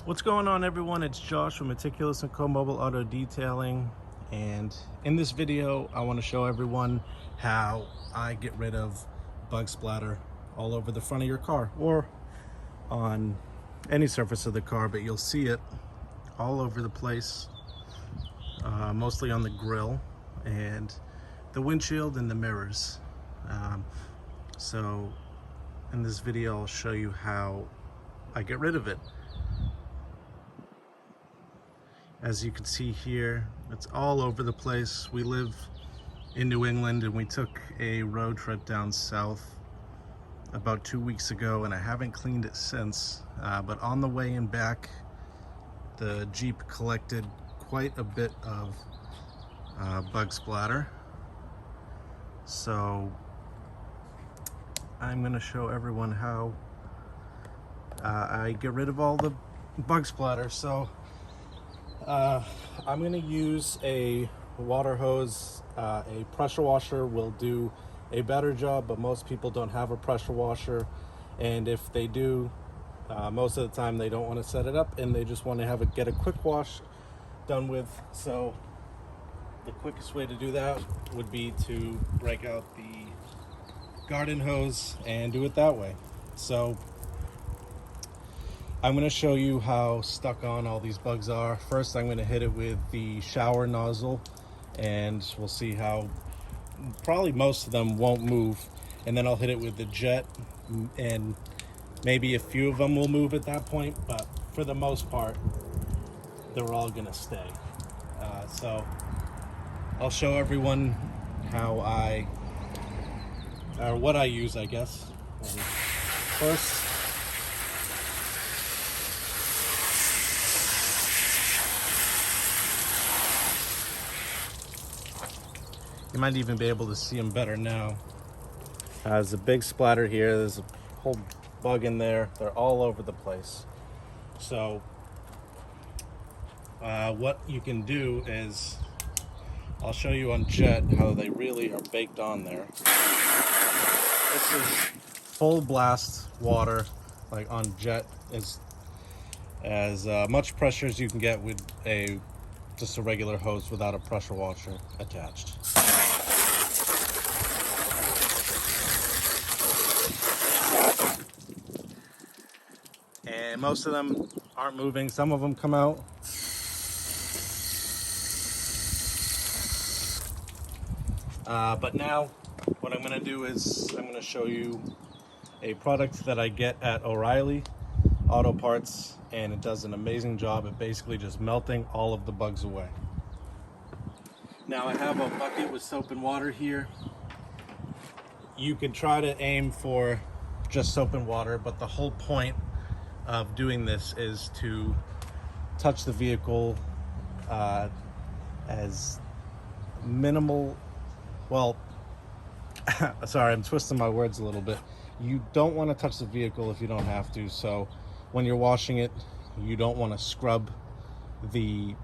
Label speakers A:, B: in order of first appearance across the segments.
A: What's going on, everyone? It's Josh from Meticulous and Co-Mobile Auto Detailing, and in this video I want to show everyone how I get rid of bug splatter all over the front of your car or on any surface of the car, but you'll see it all over the place, mostly on the grill and the windshield and the mirrors. So in this video I'll show you how I get rid of it. As you can see here, it's all over the place. We live in New England and we took a road trip down south about 2 weeks ago, and I haven't cleaned it since. But on the way and back, the Jeep collected quite a bit of bug splatter. So I'm going to show everyone how I get rid of all the bug splatter. So I'm going to use a water hose. A pressure washer will do a better job, but most people don't have a pressure washer, and if they do, most of the time they don't want to set it up and they just want to get a quick wash done with. So the quickest way to do that would be to break out the garden hose and do it that way. So I'm going to show you how stuck on all these bugs are. First, I'm going to hit it with the shower nozzle, and we'll see how probably most of them won't move. And then I'll hit it with the jet, and maybe a few of them will move at that point, but for the most part, they're all going to stay. So I'll show everyone how what I use, I guess. First, you might even be able to see them better now. There's a big splatter here. There's a whole bug in there. They're all over the place. So what you can do is, I'll show you on jet how they really are baked on there. This is full blast water, like on jet, is as much pressure as you can get with just a regular hose without a pressure washer attached. And most of them aren't moving. Some of them come out. But now what I'm going to do is I'm going to show you a product that I get at O'Reilly Auto Parts, and it does an amazing job at basically just melting all of the bugs away. Now I have a bucket with soap and water here. You can try to aim for just soap and water, but the whole point of doing this is to touch the vehicle as minimal. Well, sorry, I'm twisting my words a little bit. You don't want to touch the vehicle if you don't have to. So when you're washing it, you don't want to scrub the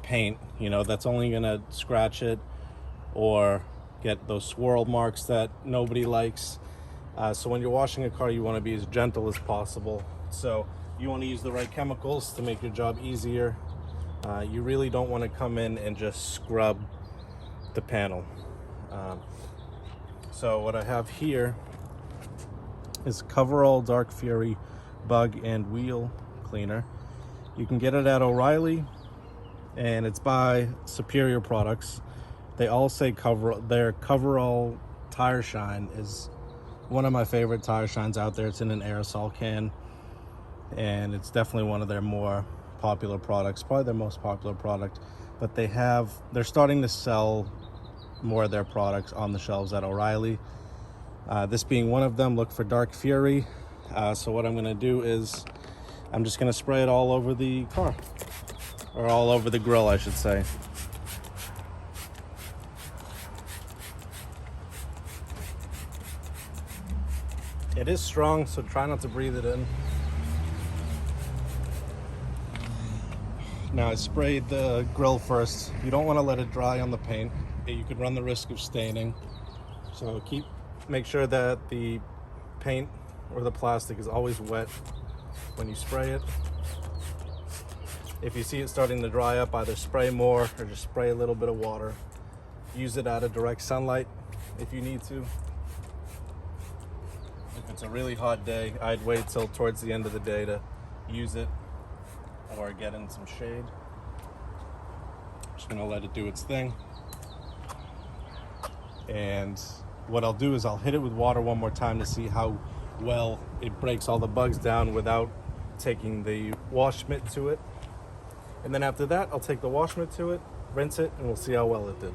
A: paint. You know, that's only going to scratch it or get those swirl marks that nobody likes. So when you're washing a car, you want to be as gentle as possible. So you want to use the right chemicals to make your job easier. You really don't want to come in and just scrub the panel. So what I have here is Coverall Dark Fury Bug and Wheel Cleaner. You can get it at O'Reilly, and it's by Superior Products. They all say their Coverall Tire Shine is one of my favorite tire shines out there. It's in an aerosol can, and it's definitely one of their more popular products, probably their most popular product. But they're starting to sell more of their products on the shelves at O'Reilly. This being one of them. Look for Dark Fury. So what I'm going to do is I'm just going to spray it all over the car, or all over the grill, I should say. It is strong, so try not to breathe it in. Now I sprayed the grill first. You don't want to let it dry on the paint. You could run the risk of staining. So make sure that the paint or the plastic is always wet when you spray it. If you see it starting to dry up, either spray more or just spray a little bit of water. Use it out of direct sunlight if you need to. If it's a really hot day, I'd wait till towards the end of the day to use it or get in some shade. Just gonna let it do its thing. And what I'll do is I'll hit it with water one more time to see how well it breaks all the bugs down without taking the wash mitt to it. And then after that, I'll take the wash mitt to it, rinse it, and we'll see how well it did.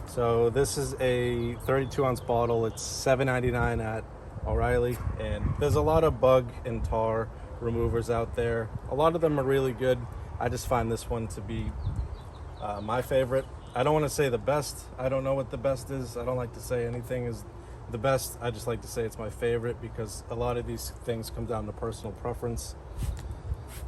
A: So this is a 32 ounce bottle. It's $7.99 at O'Reilly, and there's a lot of bug and tar removers out there. A lot of them are really good. I just find this one to be my favorite. I don't want to say the best. I don't know what the best is. I don't like to say anything is the best. I just like to say it's my favorite because a lot of these things come down to personal preference.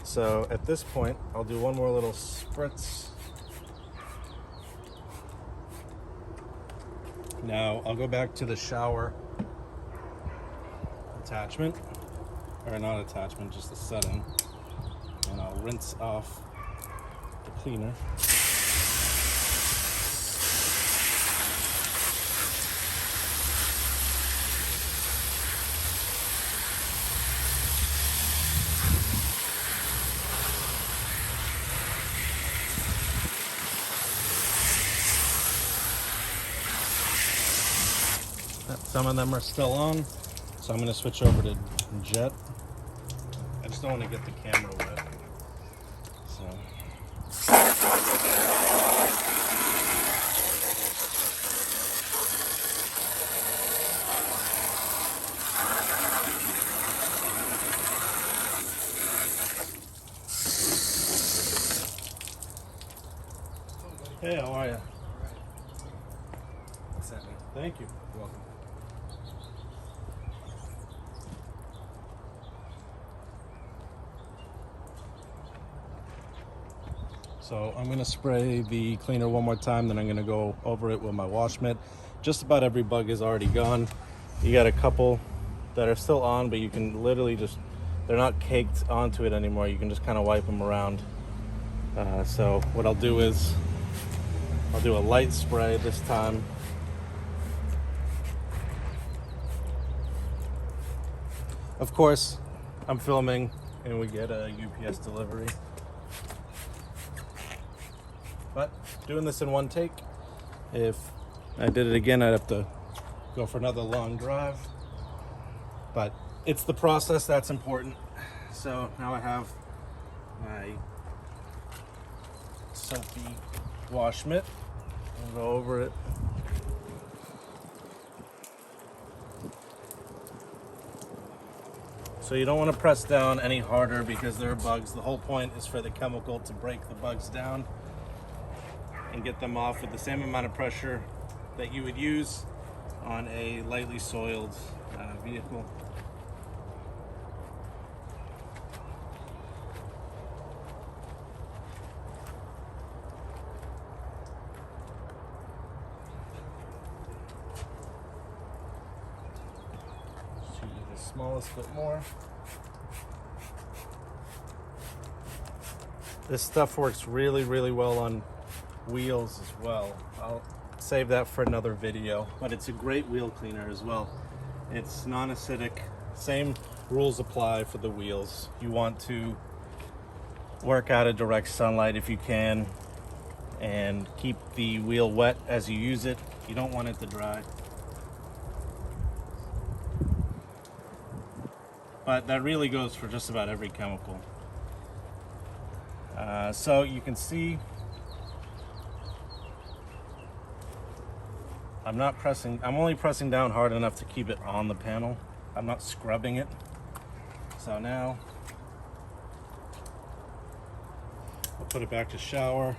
A: So at this point, I'll do one more little spritz. Now I'll go back to the shower attachment, or not attachment, just the setting, and I'll rinse off the cleaner. Some of them are still on, so I'm going to switch over to jet. I just don't want to get the camera wet. So. Hey, how are you? Thank you. You're welcome. So I'm going to spray the cleaner one more time, then I'm going to go over it with my wash mitt. Just about every bug is already gone. You got a couple that are still on, but you can literally just, they're not caked onto it anymore. You can just kind of wipe them around. So what I'll do is, I'll do a light spray this time. Of course, I'm filming and we get a UPS delivery. But doing this in one take. If I did it again, I'd have to go for another long drive. But it's the process that's important. So now I have my soapy wash mitt. I'll go over it. So you don't want to press down any harder because there are bugs. The whole point is for the chemical to break the bugs down and get them off with the same amount of pressure that you would use on a lightly soiled vehicle. Just use the smallest bit more. This stuff works really, really well on wheels as well. I'll save that for another video, but it's a great wheel cleaner as well. It's non-acidic. Same rules apply for the wheels. You want to work out of direct sunlight if you can and keep the wheel wet as you use it. You don't want it to dry. But that really goes for just about every chemical. So you can see I'm only pressing down hard enough to keep it on the panel. I'm not scrubbing it. So now I'll put it back to shower.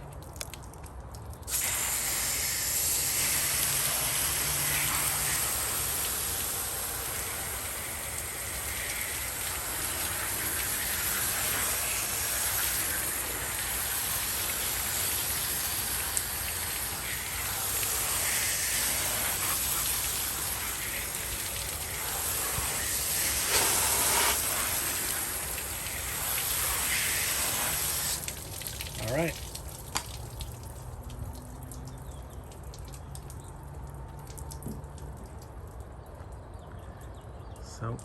A: So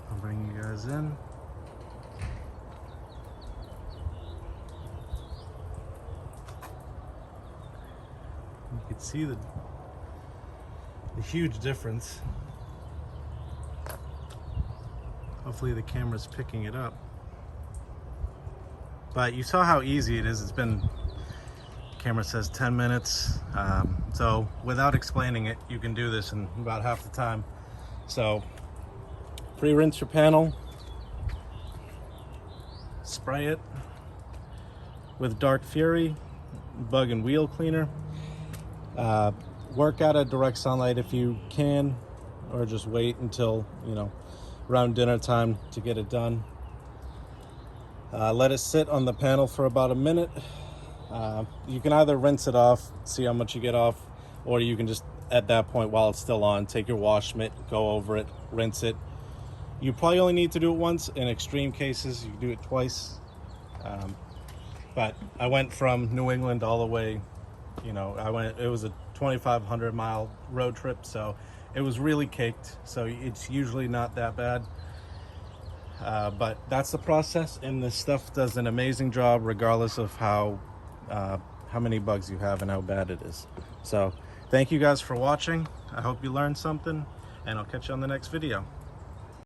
A: I'll bring you guys in. You can see the huge difference. Hopefully the camera's picking it up. But you saw how easy it is. It's been, the camera says 10 minutes. So without explaining it, you can do this in about half the time. So pre-rinse your panel, spray it with Dark Fury bug and wheel cleaner. Work out at direct sunlight if you can, or just wait until, you know, around dinner time to get it done. Let it sit on the panel for about a minute. You can either rinse it off, see how much you get off, or you can just, at that point while it's still on, take your wash mitt, go over it, rinse it. You probably only need to do it once. In extreme cases, you can do it twice. But I went from New England all the way, you know, it was a 2,500 mile road trip, so it was really caked. So it's usually not that bad. But that's the process, and this stuff does an amazing job regardless of how many bugs you have and how bad it is. So thank you guys for watching. I hope you learned something, and I'll catch you on the next video.